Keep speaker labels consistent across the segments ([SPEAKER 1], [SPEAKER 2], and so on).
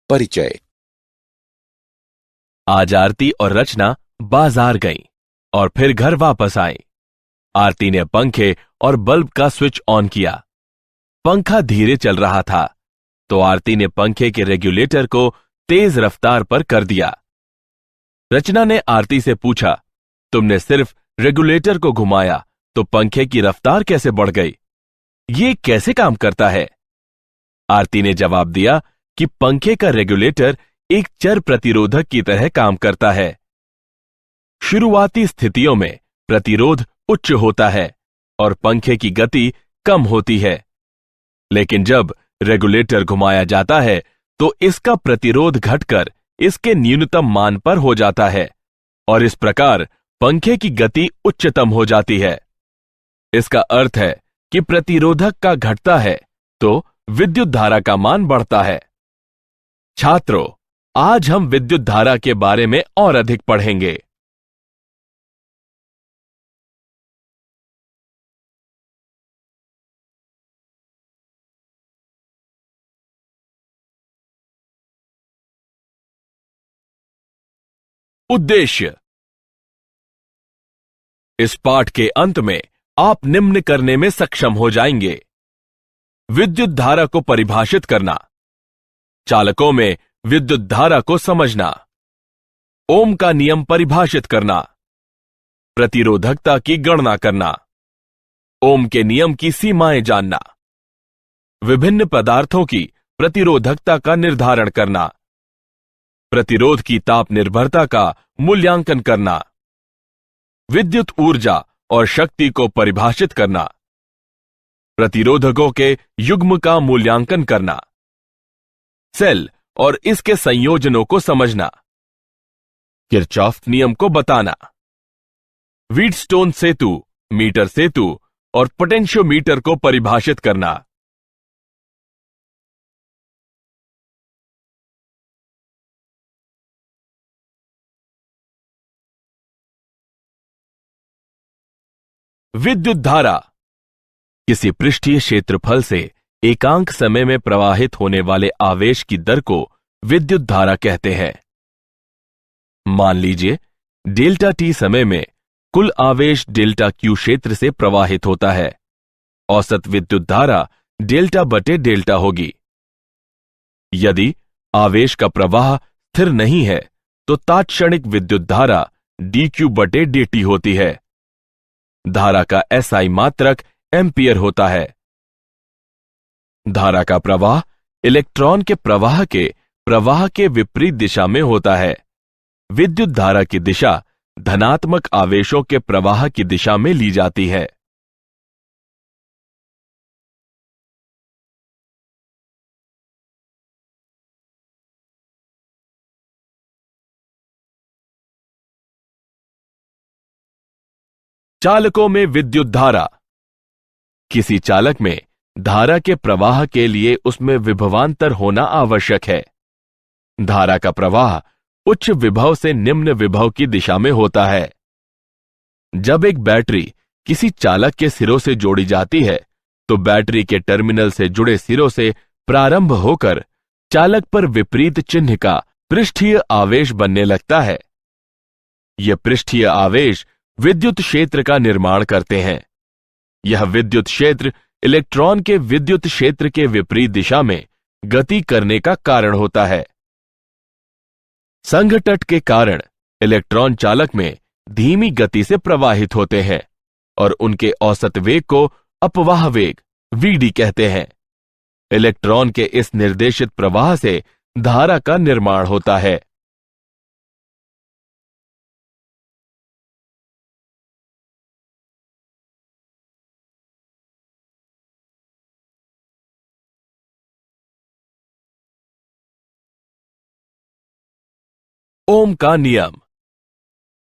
[SPEAKER 1] परिचय।
[SPEAKER 2] आज आरती और रचना बाजार गईं और फिर घर वापस आईं। आरती ने पंखे और बल्ब का स्विच ऑन किया। पंखा धीरे चल रहा था तो आरती ने पंखे के रेगुलेटर को तेज रफ्तार पर कर दिया। रचना ने आरती से पूछा, तुमने सिर्फ रेगुलेटर को घुमाया तो पंखे की रफ्तार कैसे बढ़ गई? ये कैसे काम करता है? आरती ने जवाब दिया कि पंखे का रेगुलेटर एक चर प्रतिरोधक की तरह काम करता है। शुरुआती स्थितियों में प्रतिरोध उच्च होता है और पंखे की गति कम होती है, लेकिन जब रेगुलेटर घुमाया जाता है तो इसका प्रतिरोध घटकर इसके न्यूनतम मान पर हो जाता है और इस प्रकार पंखे की गति उच्चतम हो जाती है। इसका अर्थ है कि प्रतिरोधक का घटता है तो विद्युत धारा का मान बढ़ता है। छात्रों, आज हम विद्युत धारा के बारे में और अधिक पढ़ेंगे। उद्देश्य। इस पाठ के अंत में आप निम्न करने में सक्षम हो जाएंगे: विद्युत धारा को परिभाषित करना, चालकों में विद्युत धारा को समझना, ओम का नियम परिभाषित करना, प्रतिरोधकता की गणना करना, ओम के नियम की सीमाएं जानना, विभिन्न पदार्थों की प्रतिरोधकता का निर्धारण करना, प्रतिरोध की ताप निर्भरता का मूल्यांकन करना, विद्युत ऊर्जा और शक्ति को परिभाषित करना, प्रतिरोधकों के युग्म का मूल्यांकन करना, सेल और इसके संयोजनों को समझना, किरचॉफ नियम को बताना, व्हीटस्टोन सेतु, मीटर सेतु और पोटेंशियोमीटर को परिभाषित करना। विद्युत धारा किसी पृष्ठीय क्षेत्रफल से एकांक समय में प्रवाहित होने वाले आवेश की दर को विद्युत धारा कहते हैं। मान लीजिए डेल्टा टी समय में कुल आवेश डेल्टा क्यू क्षेत्र से प्रवाहित होता है। औसत विद्युत धारा डेल्टा बटे डेल्टा होगी। यदि आवेश का प्रवाह स्थिर नहीं है तो तात्क्षणिक विद्युत धारा डी क्यू बटे डी टी होती है। धारा का एसआई मात्रक एम्पियर होता है। धारा का प्रवाह इलेक्ट्रॉन के प्रवाह के विपरीत दिशा में होता है। विद्युत धारा की दिशा धनात्मक आवेशों के प्रवाह की दिशा में ली जाती है। चालकों में विद्युत धारा। किसी चालक में धारा के प्रवाह के लिए उसमें विभवांतर होना आवश्यक है। धारा का प्रवाह उच्च विभव से निम्न विभव की दिशा में होता है। जब एक बैटरी किसी चालक के सिरों से जोड़ी जाती है तो बैटरी के टर्मिनल से जुड़े सिरों से प्रारंभ होकर चालक पर विपरीत चिन्ह का पृष्ठीय आवेश बनने लगता है। यह पृष्ठीय आवेश विद्युत क्षेत्र का निर्माण करते हैं। यह विद्युत क्षेत्र इलेक्ट्रॉन के विद्युत क्षेत्र के विपरीत दिशा में गति करने का कारण होता है। संघटट के कारण इलेक्ट्रॉन चालक में धीमी गति से प्रवाहित होते हैं और उनके औसत वेग को अपवाह वेग वीडी कहते हैं। इलेक्ट्रॉन के इस निर्देशित प्रवाह से धारा का निर्माण होता है। ओम का नियम।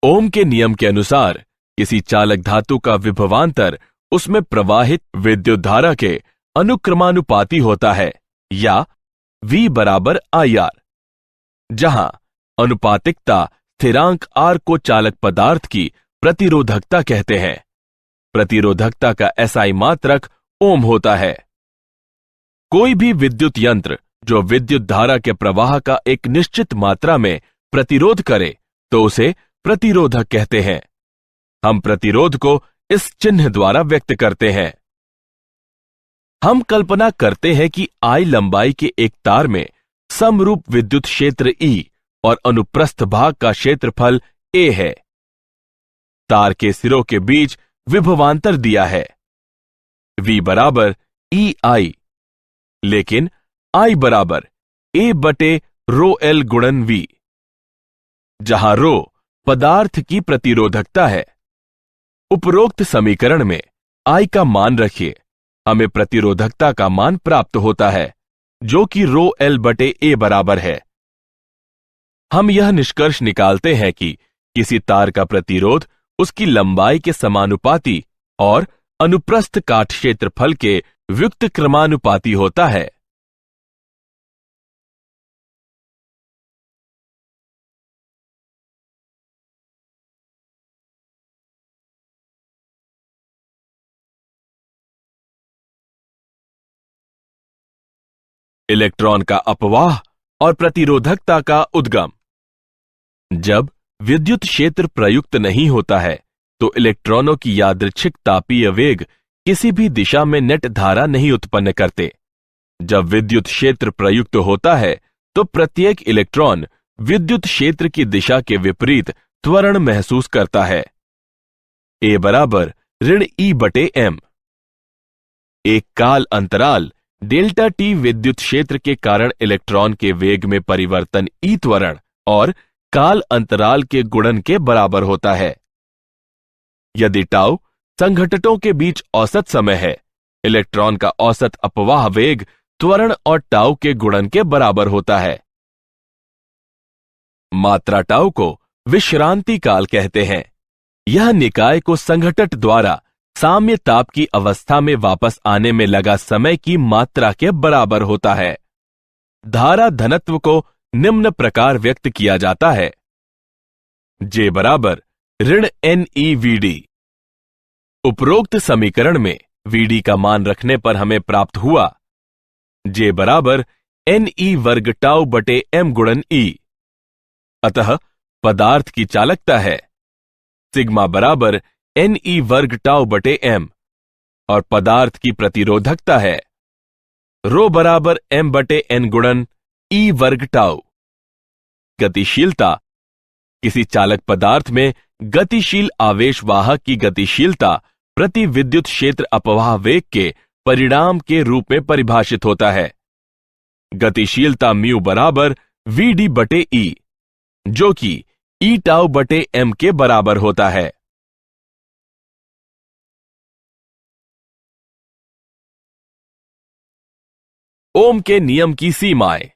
[SPEAKER 2] ओम के नियम के अनुसार किसी चालक धातु का विभवांतर उसमें प्रवाहित विद्युत धारा के अनुक्रमानुपाती होता है या V बराबर IR, जहां अनुपातिकता स्थिरांक R को चालक पदार्थ की प्रतिरोधकता कहते हैं। प्रतिरोधकता का SI मात्रक ओम होता है। कोई भी विद्युत यंत्र जो विद्युत धारा के प्रवाह का एक निश्चित मात्रा में प्रतिरोध करे तो उसे प्रतिरोधक कहते हैं। हम प्रतिरोध को इस चिन्ह द्वारा व्यक्त करते हैं। हम कल्पना करते हैं कि I लंबाई के एक तार में समरूप विद्युत क्षेत्र E और अनुप्रस्थ भाग का क्षेत्रफल A है। तार के सिरों के बीच विभवांतर दिया है V बराबर EI, लेकिन I बराबर A बटे रो L गुणन V, जहां रो पदार्थ की प्रतिरोधकता है। उपरोक्त समीकरण में I का मान रखिए, हमें प्रतिरोधकता का मान प्राप्त होता है जो कि रो L बटे A बराबर है। हम यह निष्कर्ष निकालते हैं कि किसी तार का प्रतिरोध उसकी लंबाई के समानुपाती और अनुप्रस्थ काट क्षेत्रफल के व्युक्त क्रमानुपाती होता है। इलेक्ट्रॉन का अपवाह और प्रतिरोधकता का उद्गम। जब विद्युत क्षेत्र प्रयुक्त नहीं होता है तो इलेक्ट्रॉनों की यादृच्छिक तापीय वेग किसी भी दिशा में नेट धारा नहीं उत्पन्न करते। जब विद्युत क्षेत्र प्रयुक्त होता है तो प्रत्येक इलेक्ट्रॉन विद्युत क्षेत्र की दिशा के विपरीत त्वरण महसूस करता है। A बराबर ऋण E बटे M। एक काल अंतराल डेल्टा T विद्युत क्षेत्र के कारण इलेक्ट्रॉन के वेग में परिवर्तन E त्वरण और काल अंतराल के गुणन के बराबर होता है। यदि टाउ संघटकों के बीच औसत समय है, इलेक्ट्रॉन का औसत अपवाह वेग त्वरण और टाउ के गुणन के बराबर होता है। मात्रा टाउ को विश्रांति काल कहते हैं। यह निकाय को संघटक द्वारा साम्य ताप की अवस्था में वापस आने में लगा समय की मात्रा के बराबर होता है। धारा घनत्व को निम्न प्रकार व्यक्त किया जाता है। J बराबर ऋण NeVd। उपरोक्त समीकरण में Vd का मान रखने पर हमें प्राप्त हुआ J बराबर Ne वर्ग टाउ बटे M गुणन E। अतः पदार्थ की चालकता है सिग्मा बराबर Ne वर्ग टाउ बटे M और पदार्थ की प्रतिरोधकता है रो बराबर M बटे N गुणन E वर्ग टाउ। गतिशीलता। किसी चालक पदार्थ में गतिशील आवेश वाहक की गतिशीलता प्रति विद्युत क्षेत्र अपवाह वेग के परिणाम के रूप में परिभाषित होता है। गतिशीलता म्यू बराबर Vd बटे E, जो कि E टाउ बटे M के बराबर होता है। ओम के नियम की सीमाएं।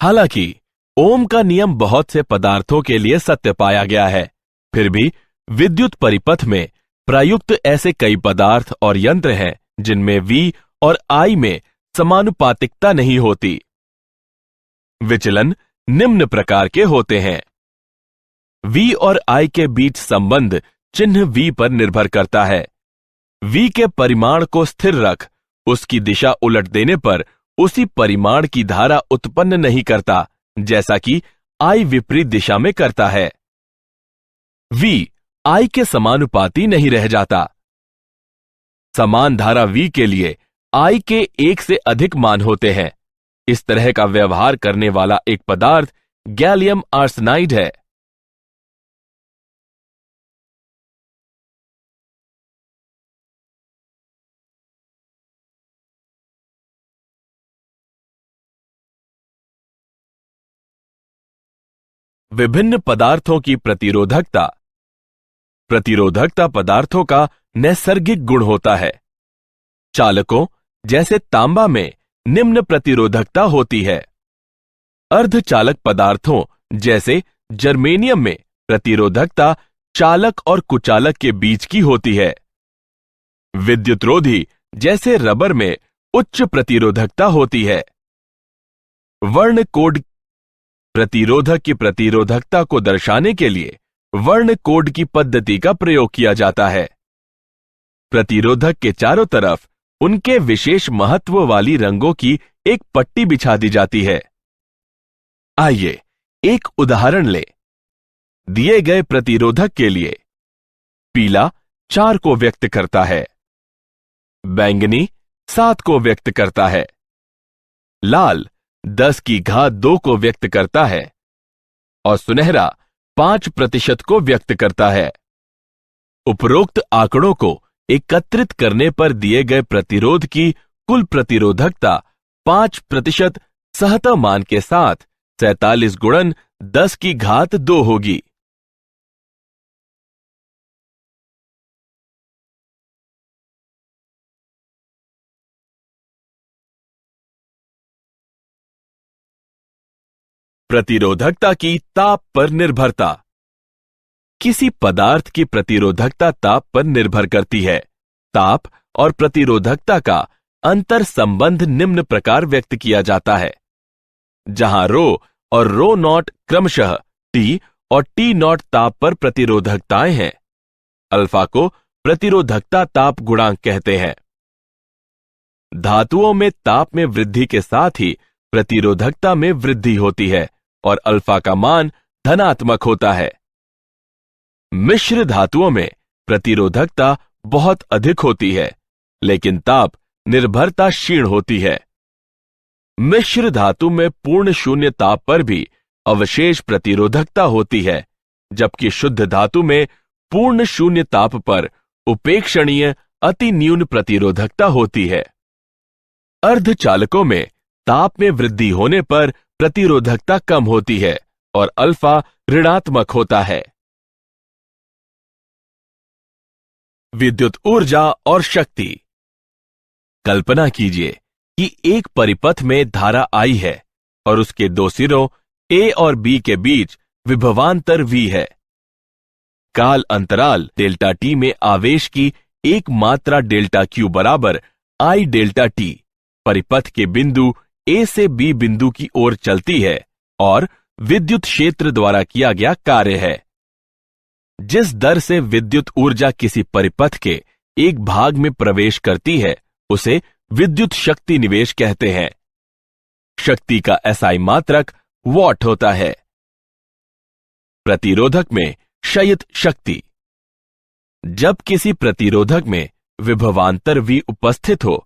[SPEAKER 2] हालांकि ओम का नियम बहुत से पदार्थों के लिए सत्य पाया गया है, फिर भी विद्युत परिपथ में प्रयुक्त ऐसे कई पदार्थ और यंत्र हैं जिनमें V और I में समानुपातिकता नहीं होती। विचलन निम्न प्रकार के होते हैं। V और I के बीच संबंध चिन्ह V पर निर्भर करता है। V के परिमाण को स्थिर रख उसकी दिशा उलट देने पर उसी परिमाण की धारा उत्पन्न नहीं करता जैसा कि I विपरीत दिशा में करता है। V I के समानुपाती नहीं रह जाता। समान धारा V के लिए I के एक से अधिक मान होते हैं। इस तरह का व्यवहार करने वाला एक पदार्थ गैलियम आर्सेनाइड है। विभिन्न पदार्थों की प्रतिरोधकता। प्रतिरोधकता पदार्थों का नैसर्गिक गुण होता है। चालकों जैसे तांबा में निम्न प्रतिरोधकता होती है। अर्धचालक पदार्थों जैसे जर्मेनियम में प्रतिरोधकता चालक और कुचालक के बीच की होती है। विद्युतरोधी जैसे रबर में उच्च प्रतिरोधकता होती है। वर्ण कोड प्रतिरोधक की प्रतिरोधकता को दर्शाने के लिए वर्ण कोड की पद्धति का प्रयोग किया जाता है। प्रतिरोधक के चारों तरफ उनके विशेष महत्व वाली रंगों की एक पट्टी बिछा दी जाती है। आइए एक उदाहरण लें। दिए गए प्रतिरोधक के लिए पीला 4 को व्यक्त करता है, बैंगनी 7 को व्यक्त करता है, लाल 10 की घात 2 को व्यक्त करता है और सुनहरा 5% को व्यक्त करता है। उपरोक्त आंकड़ों को एकत्रित करने पर दिए गए प्रतिरोध की कुल प्रतिरोधकता 5% सहता मान के साथ 47 गुणन 10 की घात 2 होगी। प्रतिरोधकता की ताप पर निर्भरता। किसी पदार्थ की प्रतिरोधकता ताप पर निर्भर करती है। ताप और प्रतिरोधकता का अंतर संबंध निम्न प्रकार व्यक्त किया जाता है, जहां रो और रो नॉट क्रमशः टी और टी नॉट ताप पर प्रतिरोधकताएं हैं। अल्फा को प्रतिरोधकता ताप गुणांक कहते हैं। धातुओं में ताप में वृद्धि के साथ ही प्रतिरोधकता में वृद्धि होती है और अल्फा का मान धनात्मक होता है। मिश्र धातुओं में प्रतिरोधकता बहुत अधिक होती है, लेकिन ताप निर्भरता क्षीण होती है। मिश्र धातु में पूर्ण शून्य ताप पर भी अवशेष प्रतिरोधकता होती है, जबकि शुद्ध धातु में पूर्ण शून्य ताप पर उपेक्षणीय अति न्यून प्रतिरोधकता होती है। अर्धचालकों में ताप में वृद्धि होने पर प्रतिरोधकता कम होती है और अल्फा ऋणात्मक होता है। विद्युत ऊर्जा और शक्ति। कल्पना कीजिए कि एक परिपथ में धारा I है और उसके दो सिरों A और B के बीच विभवांतर V है। काल अंतराल डेल्टा T में आवेश की एक मात्रा डेल्टा Q बराबर I डेल्टा T परिपथ के बिंदु A से B बिंदु की ओर चलती है और विद्युत क्षेत्र द्वारा किया गया कार्य है। जिस दर से विद्युत ऊर्जा किसी परिपथ के एक भाग में प्रवेश करती है, उसे विद्युत शक्ति निवेश कहते हैं। शक्ति का SI मात्रक वॉट होता है। प्रतिरोधक में क्षयित शक्ति। जब किसी प्रतिरोधक में विभवांतर V उपस्थित हो,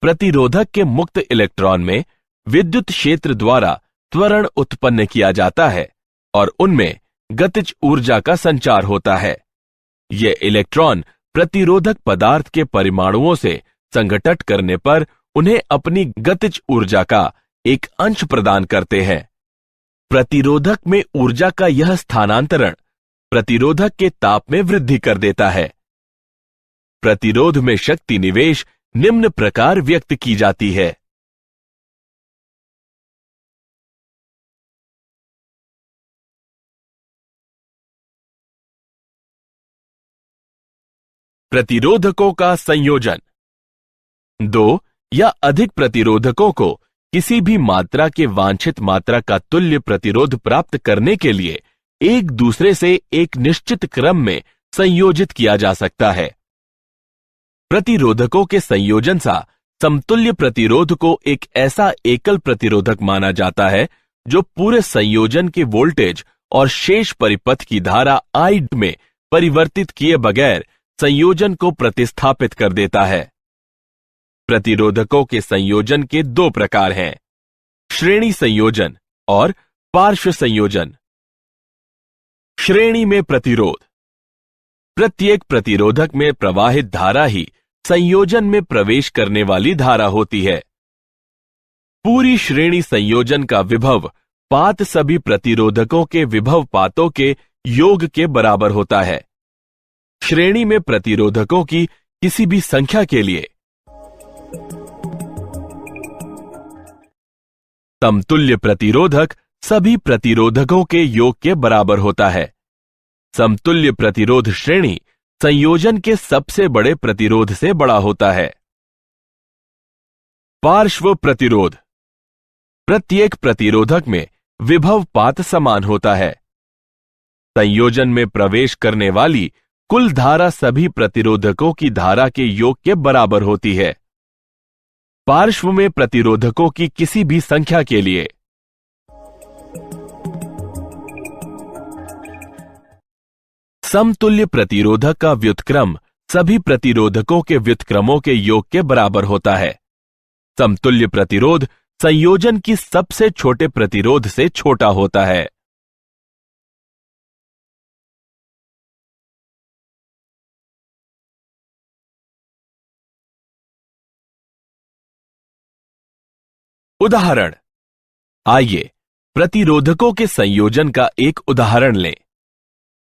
[SPEAKER 2] प्रतिरोधक के मुक्त इलेक्ट्रॉन में विद्युत क्षेत्र द्वारा त्वरण उत्पन्न किया जाता है और उनमें गतिज ऊर्जा का संचार होता है। ये इलेक्ट्रॉन प्रतिरोधक पदार्थ के परमाणुओं से संघटन करने पर उन्हें अपनी गतिज ऊर्जा का एक अंश प्रदान करते हैं। प्रतिरोधक में ऊर्जा का यह स्थानांतरण प्रतिरोधक के ताप में वृद्धि कर देता है। प्रतिरोध में शक्ति निवेश निम्न प्रकार व्यक्त की जाती है। प्रतिरोधकों का संयोजन। दो या अधिक प्रतिरोधकों को किसी भी मात्रा के वांछित मात्रा का तुल्य प्रतिरोध प्राप्त करने के लिए एक दूसरे से एक निश्चित क्रम में संयोजित किया जा सकता है। प्रतिरोधकों के संयोजन सा समतुल्य प्रतिरोध को एक ऐसा एकल प्रतिरोधक माना जाता है जो पूरे संयोजन के वोल्टेज और शेष परिपथ की धारा I में परिवर्तित किए बगैर संयोजन को प्रतिस्थापित कर देता है। प्रतिरोधकों के संयोजन के दो प्रकार हैं, श्रेणी संयोजन और पार्श्व संयोजन। श्रेणी में प्रतिरोध। प्रत्येक प्रतिरोधक में प्रवाहित धारा ही संयोजन में प्रवेश करने वाली धारा होती है। पूरी श्रेणी संयोजन का विभव पात सभी प्रतिरोधकों के विभव पातों के योग के बराबर होता है। श्रेणी में प्रतिरोधकों की किसी भी संख्या के लिए समतुल्य प्रतिरोधक सभी प्रतिरोधकों के योग के बराबर होता है। समतुल्य प्रतिरोध श्रेणी संयोजन के सबसे बड़े प्रतिरोध से बड़ा होता है। पार्श्व प्रतिरोध। प्रत्येक प्रतिरोधक में विभव पात समान होता है। संयोजन में प्रवेश करने वाली कुल धारा सभी प्रतिरोधकों की धारा के योग के बराबर होती है। पार्श्व में प्रतिरोधकों की किसी भी संख्या के लिए समतुल्य प्रतिरोधक का व्युत्क्रम सभी प्रतिरोधकों के व्युत्क्रमों के योग के बराबर होता है। समतुल्य प्रतिरोध संयोजन की सबसे छोटे प्रतिरोध से छोटा होता है। उदाहरण, आइए प्रतिरोधकों के संयोजन का एक उदाहरण लें।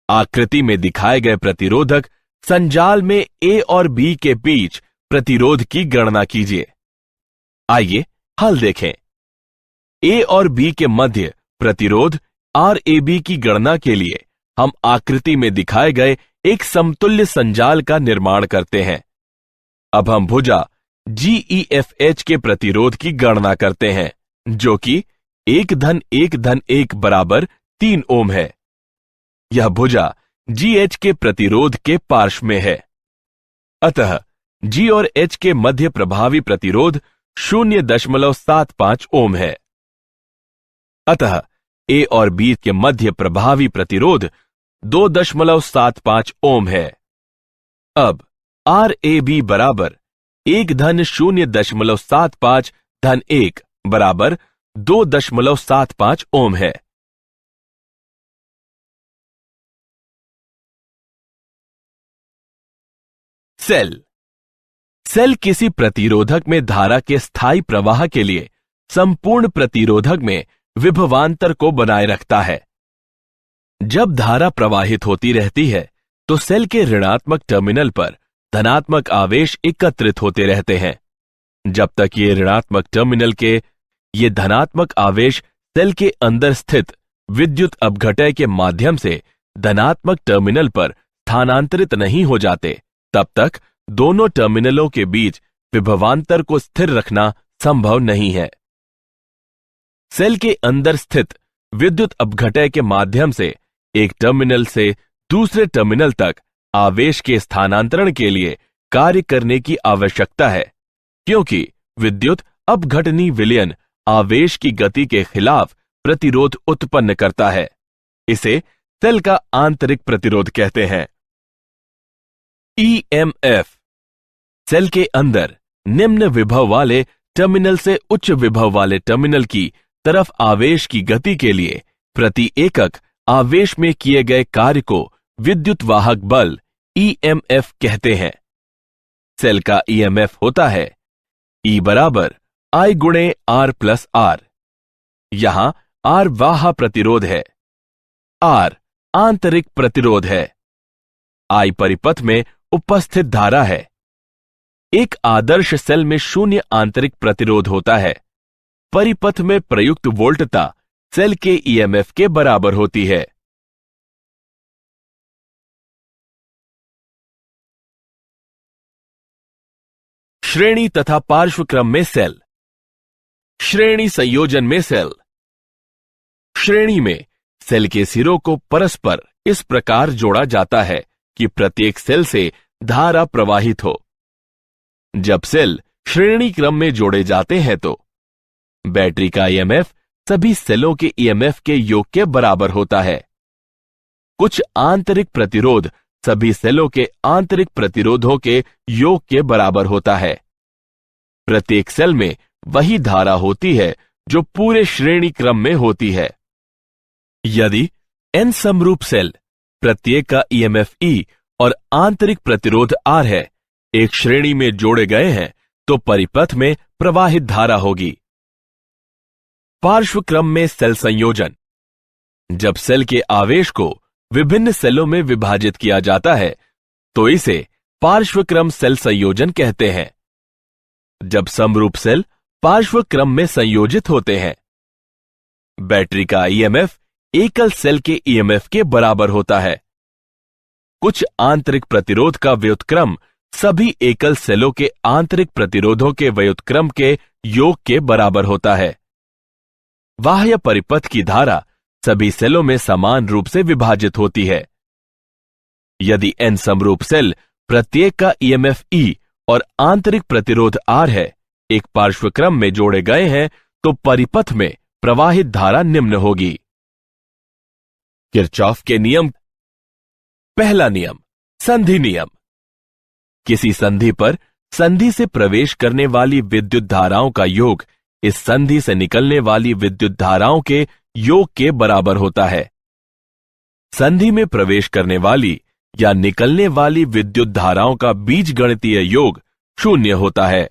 [SPEAKER 2] आकृति में दिखाए गए प्रतिरोधक संजाल में ए और बी के बीच प्रतिरोध की गणना कीजिए। आइए हल देखें। ए और बी के मध्य प्रतिरोध RAB की गणना के लिए हम आकृति में दिखाए गए एक समतुल्य संजाल का निर्माण करते हैं। अब हम भुजा GEFH के प्रतिरोध की गणना करते हैं, जो कि 1-1-1 बराबर 3 ओम है। यह भुजा GH के प्रतिरोध के पार्श्व में है। अतः G और H के मध्य प्रभावी प्रतिरोध 0.75 ओम है। अतः A और B के मध्य प्रभावी प्रतिरोध 2.75 ओम है। अब RAB बराबर 1-0.75-1 बराबर 2.75 ओम है। सेल किसी प्रतिरोधक में धारा के स्थायी प्रवाह के लिए संपूर्ण प्रतिरोधक में विभवांतर को बनाए रखता है। जब धारा प्रवाहित होती रहती है तो सेल के ऋणात्मक टर्मिनल पर धनात्मक आवेश एकत्रित होते रहते हैं। जब तक ये ऋणात्मक टर्मिनल के ये धनात्मक आवेश सेल के अंदर स्थित विद्युत अपघटय के माध्यम से धनात्मक टर्मिनल पर स्थानांतरित नहीं हो जाते, तब तक दोनों टर्मिनलों के बीच विभवांतर को स्थिर रखना संभव नहीं है। सेल के अंदर स्थित विद्युत अपघटय के माध्यम से एक टर्मिनल से दूसरे टर्मिनल तक आवेश के स्थानांतरण के लिए कार्य करने की आवश्यकता है, क्योंकि विद्युत अपघटनी विलयन आवेश की गति के खिलाफ प्रतिरोध उत्पन्न करता है। इसे सेल का आंतरिक प्रतिरोध कहते हैं। EMF सेल के अंदर निम्न विभव वाले टर्मिनल से उच्च विभव वाले टर्मिनल की तरफ आवेश की गति के लिए प्रति एकक आवेश में किए गए कार्य को विद्युत वाहक बल EMF कहते हैं। सेल का EMF होता है E बराबर I गुणे R प्लस R। यहां R वाह प्रतिरोध है, R आंतरिक प्रतिरोध है, I परिपथ में उपस्थित धारा है। एक आदर्श सेल में 0 आंतरिक प्रतिरोध होता है। परिपथ में प्रयुक्त वोल्टता सेल के EMF के बराबर होती है। श्रेणी तथा पार्श्व क्रम में सेल। श्रेणी संयोजन में सेल। श्रेणी में सेल के सिरों को परस्पर इस प्रकार जोड़ा जाता है कि प्रत्येक सेल से धारा प्रवाहित हो। जब सेल श्रेणी क्रम में जोड़े जाते हैं तो बैटरी का EMF सभी सेलों के EMF के योग के बराबर होता है। कुछ आंतरिक प्रतिरोध सभी सेलों के आंतरिक प्रतिरोधों के योग के बराबर होता है। प्रत्येक सेल में वही धारा होती है जो पूरे श्रेणी क्रम में होती है। यदि N समरूप सेल प्रत्येक का EMF E और आंतरिक प्रतिरोध R है, एक श्रेणी में जोड़े गए हैं, तो परिपथ में प्रवाहित धारा होगी। पार्श्व क्रम में सेल संयोजन। जब सेल के आवेश को विभिन्न सेलों में विभाजित किया जाता है तो इसे पार्श्व क्रम सेल संयोजन कहते हैं। जब समरूप सेल पार्श्व क्रम में संयोजित होते हैं, बैटरी का EMF एकल सेल के EMF के बराबर होता है। कुछ आंतरिक प्रतिरोध का व्युत्क्रम सभी एकल सेलों के आंतरिक प्रतिरोधों के व्युत्क्रम के योग के बराबर होता है। बाह्य परिपथ की धारा सभी सेलों में समान रूप से विभाजित होती है। यदि N समरूप सेल प्रत्येक का ईएमएफ E और आंतरिक प्रतिरोध R है, एक पार्श्वक्रम में जोड़े गए हैं, तो परिपथ में प्रवाहित धारा निम्न होगी। किरचॉफ के नियम। पहला नियम, संधि नियम। किसी संधि पर संधि से प्रवेश करने वाली विद्युत धाराओं का योग इस संधि से निकलने वाली विद्युत धाराओं के योग के बराबर होता है। संधि में प्रवेश करने वाली या निकलने वाली विद्युत धाराओं का बीजगणितीय योग 0 होता है।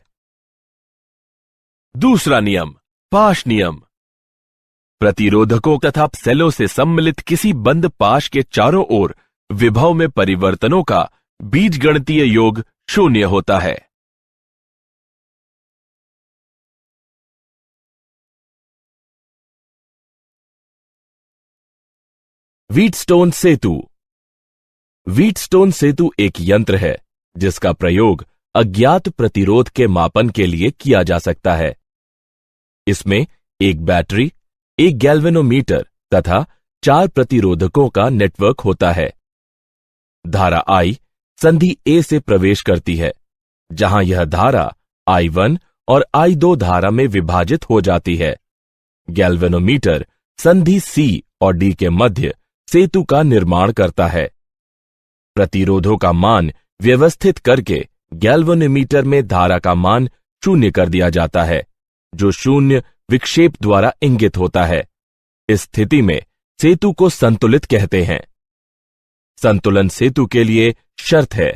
[SPEAKER 2] दूसरा नियम, पाश नियम। प्रतिरोधकों तथा सेलों से सम्मिलित किसी बंद पाश के चारों ओर विभव में परिवर्तनों का बीजगणितीय योग 0 होता है। व्हीटस्टोन सेतु। व्हीटस्टोन सेतु एक यंत्र है जिसका प्रयोग अज्ञात प्रतिरोध के मापन के लिए किया जा सकता है। इसमें एक बैटरी, एक गैल्वेनोमीटर तथा 4 प्रतिरोधकों का नेटवर्क होता है। धारा I संधि A से प्रवेश करती है, जहां यह धारा I1 और I2 धारा में विभाजित हो जाती है। गैल्वेनोमीटर संधि C और D के मध्य सेतु का निर्माण करता है। प्रतिरोधों का मान व्यवस्थित करके गैल्वेनोमीटर में धारा का मान 0 कर दिया जाता है, जो 0 विक्षेप द्वारा इंगित होता है। इस स्थिति में सेतु को संतुलित कहते हैं। संतुलन सेतु के लिए शर्त है।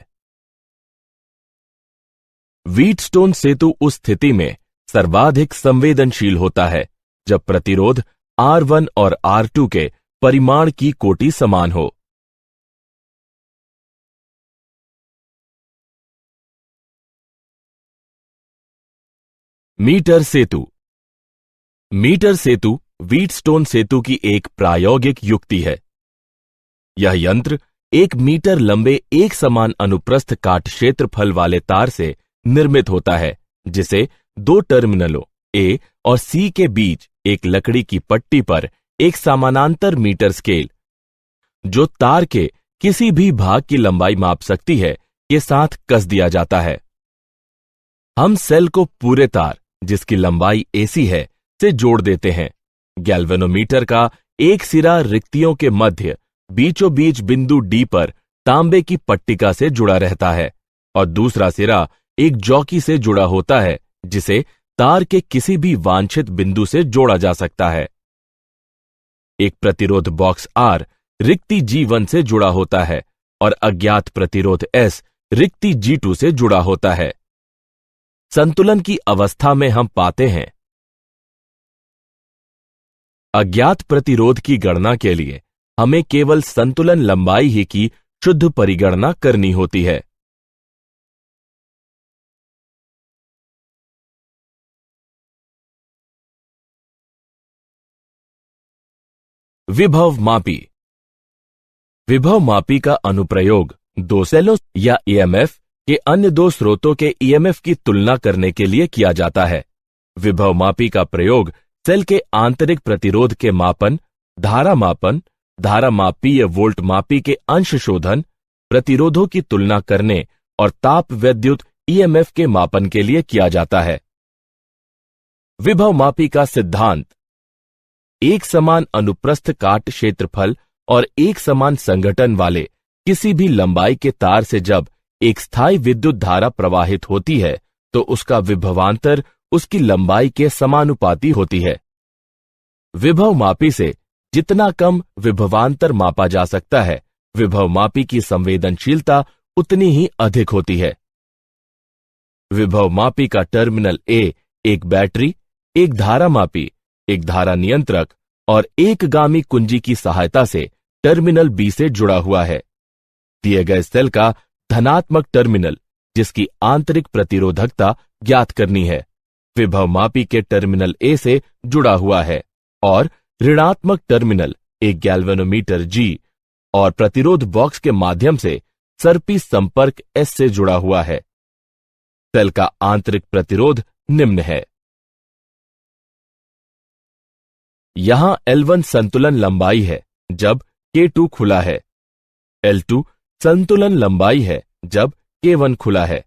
[SPEAKER 2] व्हीटस्टोन सेतु उस स्थिति में सर्वाधिक संवेदनशील होता है जब प्रतिरोध R1 और R2 के परिमाण की कोटि समान हो। मीटर सेतु। मीटर सेतु व्हीटस्टोन सेतु की एक प्रायोगिक युक्ति है। यह यंत्र 1 मीटर लंबे एक समान अनुप्रस्थ काट क्षेत्रफल वाले तार से निर्मित होता है, जिसे 2 टर्मिनलों A और C के बीच एक लकड़ी की पट्टी पर एक समानांतर मीटर स्केल, जो तार के किसी भी भाग की लंबाई माप सकती है, के साथ कस दिया जाता है। हम सेल को पूरे तार, जिसकी लंबाई AC है, से जोड़ देते हैं। गैल्वेनोमीटर का एक सिरा रिक्तियों के मध्य बीचों बीच बिंदु D पर तांबे की पट्टिका से जुड़ा रहता है और दूसरा सिरा एक जॉकी से जुड़ा होता है, जिसे तार के किसी भी वांछित बिंदु से जोड़ा जा सकता है। एक प्रतिरोध बॉक्स R रिक्ति G1 से जुड़ा होता है और अज्ञात प्रतिरोध S रिक्ति G2 से जुड़ा होता है। संतुलन की अवस्था में हम पाते हैं, अज्ञात प्रतिरोध की गणना के लिए हमें केवल संतुलन लंबाई ही की शुद्ध परिगणना करनी होती है। विभव मापी। विभव मापी का अनुप्रयोग 2 सेलों या ईएमएफ के अन्य 2 स्रोतों के ईएमएफ की तुलना करने के लिए किया जाता है। विभव मापी का प्रयोग सेल के आंतरिक प्रतिरोध के मापन, धारा मापीय वोल्ट मापी के अंश शोधन, प्रतिरोधों की तुलना करने और ताप विद्युत ईएमएफ के मापन के लिए किया जाता है। विभव मापी का सिद्धांत। एक समान अनुप्रस्थ काट क्षेत्रफल और एक समान संघटन वाले किसी भी लंबाई के तार से जब एक स्थायी विद्युत धारा प्रवाहित होती है, तो उसका विभवांतर उसकी लंबाई के समानुपाती होती है। विभव मापी से जितना कम विभवांतर मापा जा सकता है, विभव मापी की संवेदनशीलता उतनी ही अधिक होती है। विभव मापी का टर्मिनल A एक बैटरी, एक धारा मापी, एक धारा नियंत्रक और एक गामी कुंजी की सहायता से टर्मिनल B से जुड़ा हुआ है। दिए गए सेल का धनात्मक टर्मिनल, जिसकी आंतरिक प्रतिरोधकता ज्ञात करनी है, विभव मापी के टर्मिनल A से जुड़ा हुआ है और ऋणात्मक टर्मिनल एक गैल्वेनोमीटर G और प्रतिरोध बॉक्स के माध्यम से सर्पी संपर्क S से जुड़ा हुआ है। सेल का आंतरिक प्रतिरोध निम्न है। यहां L1 संतुलन लंबाई है जब K2 खुला है, L2 संतुलन लंबाई है जब K1 खुला है।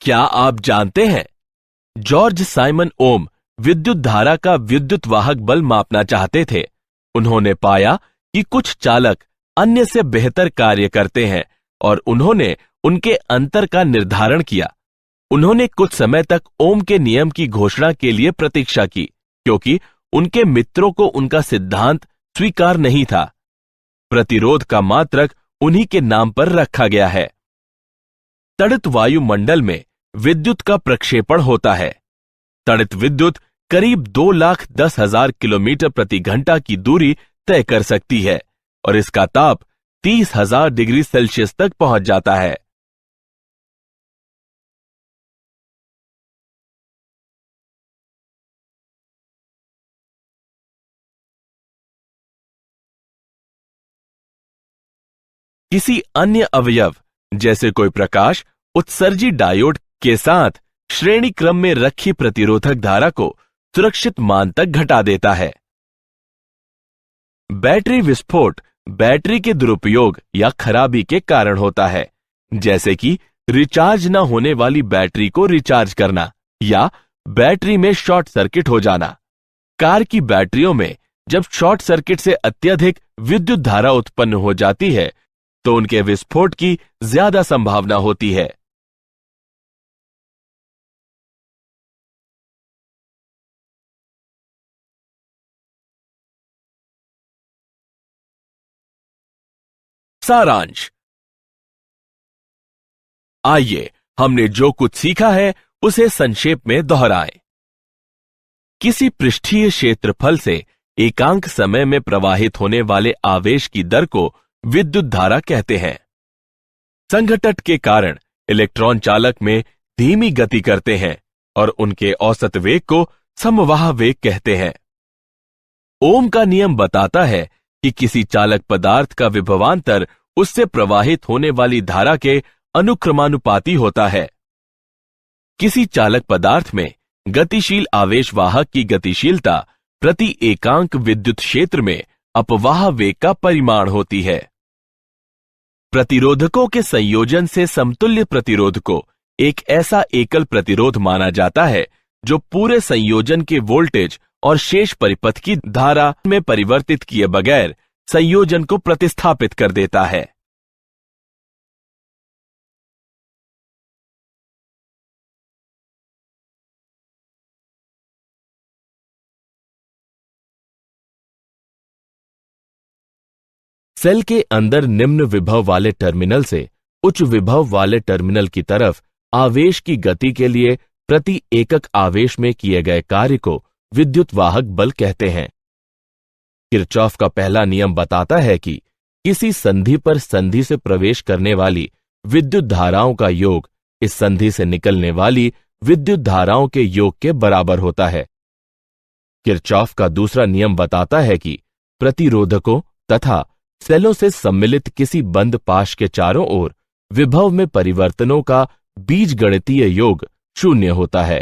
[SPEAKER 2] क्या आप जानते हैं, जॉर्ज साइमन ओम विद्युत धारा का विद्युत वाहक बल मापना चाहते थे। उन्होंने पाया कि कुछ चालक अन्य से बेहतर कार्य करते हैं और उन्होंने उनके अंतर का निर्धारण किया। उन्होंने कुछ समय तक ओम के नियम की घोषणा के लिए प्रतीक्षा की, क्योंकि उनके मित्रों को उनका सिद्धांत स्वीकार नहीं था। प्रतिरोध का मात्रक उन्हीं के नाम पर रखा गया है। तड़ित वायुमंडल में विद्युत का प्रक्षेपण होता है। तड़ित विद्युत करीब 2,10,000 किलोमीटर प्रति घंटा की दूरी तय कर सकती है और इसका ताप 30,000 डिग्री सेल्सियस तक पहुंच जाता है। किसी अन्य अवयव जैसे कोई प्रकाश उत्सर्जी डायोड के साथ श्रेणी क्रम में रखी प्रतिरोधक धारा को सुरक्षित मान तक घटा देता है। बैटरी विस्फोट बैटरी के दुरुपयोग या खराबी के कारण होता है, जैसे कि रिचार्ज न होने वाली बैटरी को रिचार्ज करना या बैटरी में शॉर्ट सर्किट हो जाना। कार की बैटरियों में जब शॉर्ट सर्किट से अत्यधिक विद्युत धारा उत्पन्न हो जाती है तो उनके विस्फोट की ज्यादा संभावना होती है। सारांश। आइए हमने जो कुछ सीखा है उसे संक्षेप में दोहराएं। किसी पृष्ठीय क्षेत्रफल से एकांक समय में प्रवाहित होने वाले आवेश की दर को विद्युत धारा कहते हैं। संघटन के कारण इलेक्ट्रॉन चालक में धीमी गति करते हैं और उनके औसत वेग को समवाह वेग कहते हैं। ओम का नियम बताता है कि किसी चालक पदार्थ का विभवांतर उससे प्रवाहित होने वाली धारा के अनुक्रमानुपाती होता है। किसी चालक पदार्थ में गतिशील आवेश वाहक की गतिशीलता प्रति एकांक विद्युत क्षेत्र में अपवाह वेग का परिमाण होती है। प्रतिरोधकों के संयोजन से समतुल्य प्रतिरोध को एक ऐसा एकल प्रतिरोध माना जाता है जो पूरे संयोजन के वोल्टेज और शेष परिपथ की धारा में परिवर्तित किए बगैर संयोजन को प्रतिस्थापित कर देता है। सेल के अंदर निम्न विभव वाले टर्मिनल से उच्च विभव वाले टर्मिनल की तरफ आवेश की गति के लिए प्रति एकक आवेश में किए गए कार्य को विद्युत वाहक बल कहते हैं। किरचॉफ का पहला नियम बताता है कि किसी संधि पर संधि से प्रवेश करने वाली विद्युत धाराओं का योग इस संधि से निकलने वाली विद्युत धाराओं के योग के बराबर होता है। किरचॉफ का दूसरा नियम बताता है कि प्रतिरोधकों तथा सेलों से सम्मिलित किसी बंद पाश के चारों ओर विभव में परिवर्तनों का बीजगणितीय योग शून्य होता है।